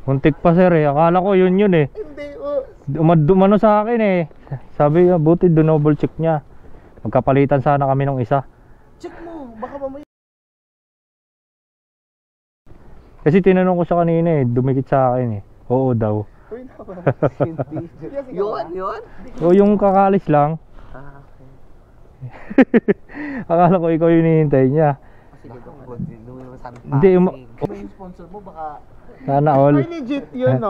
Muntik pa sir eh. Akala ko yun eh. Hindi, Dumano sa akin eh. Sabi buti double check niya. Magkapalitan sana kami ng isa. check mo, baka mamaya. Kasi tinanong ko siya kanina eh. Dumikit sa akin eh. Oo daw. Uy, naman. Yun? O yung kakalis lang. Ah, okay. Akala ko ikaw yung hinihintay niya. Sige, Hindi, yung sponsor mo, baka... sana all. Ay, legit yun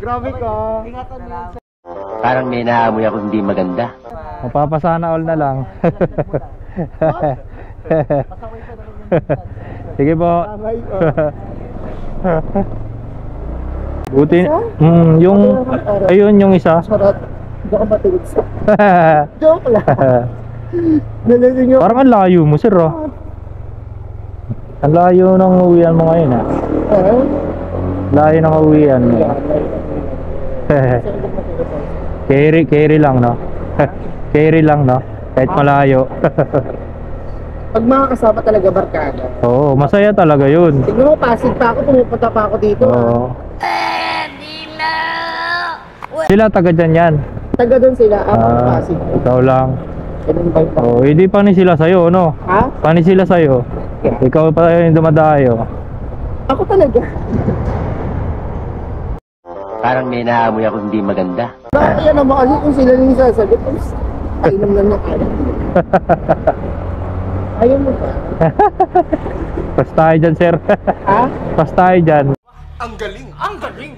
Grabe ka. Ingatan mo yun. Parang may naamoy ako hindi maganda. Mapapasana all na lang. Pasaway ka na rin. Sige po. Tangay, Buti. Yung ayun yung isa. Sarap. Hindi ako matulog sa... Joke lang. Nalasing yung... Parang ang layo mo sir oh. Ang layo ng uwian mo ngayon ah. Layo ng uwian mo. Carry lang no. Carry lang no. Kahit malayo. Pag mga kasama talaga barkada. Oo, masaya talaga yun. Tignan mo, Pasig pa ako, pumupunta pa ako dito. Oo. Sila taga dyan yan. Taga doon sila, ako Pasig. Ikaw lang. In-invite ako. Oo, hindi pa ni sila sa'yo, no? Ha? Pani sila sa'yo. Ikaw pa yung dumadayo. Ako talaga. Parang may naamoy ako hindi maganda. Kaya naman kasi kung sila nang sasagot, painom lang ng alam. Ayaw mo ba? Pas tayo dyan, sir. Ha? Pas tayo dyan. Ang galing! Ang galing!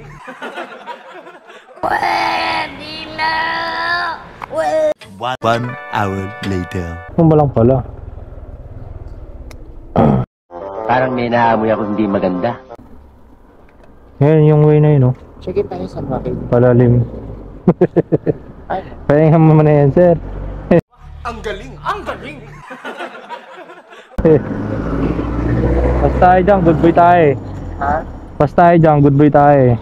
Pwede na! One hour later. Kung ba lang pala. Parang may naamoy ako hindi maganda. Ngayon yung way na yun, no? Sige tayo sa bakit. Palalim. Ay, Pahinga mo na yan, sir. Ang galing! Ang galing! Pas tayo dyan, good boy tayo. ha? Pas tayo dyan, good boy tayo.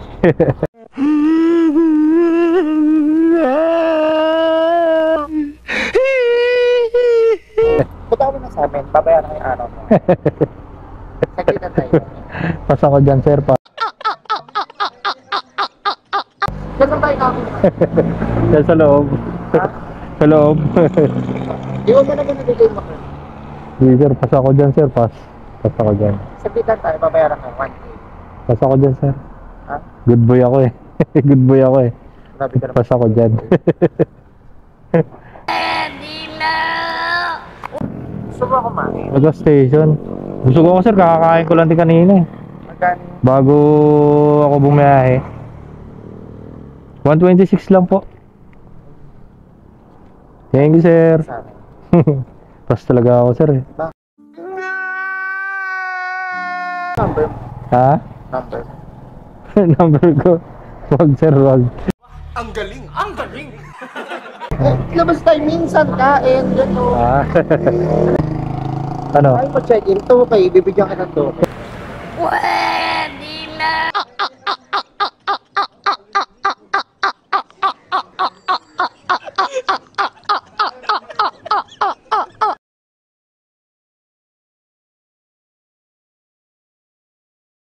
Punta mo na sa amin, babayaran ko yung araw mo. Saglit na tayo. Pas ako dyan, sir. Saan na tayo kami? Dyan sa loob. Ha? Sa loob. Di mo ba na binibigay mo? Hindi, sir. Pas ako dyan, sir. Pas. Pas ako dyan. Saglit na tayo, babayaran ko 1K. Pas ako dyan, sir. Ha? Good boy ako eh. Good boy ako eh. Grabe ka naman. Pas ako dyan. Pwede na! Gusto mo kumain? Gas station. Gusto ko, sir. Kakakain ko lang din kanina eh. Magkano? Bago ako bumiyahe. 126 lang po. Thank you, sir. Sa amin? Pas talaga ako, sir eh. Number? Ha? Number? Number ko. Wag, sir, wag. Ang galing! Ang galing! Labas tayo minsan, kain, gano'n. Ah. Ano? Ay, pa-check-in, 2K, bibigyan ka ng 2K.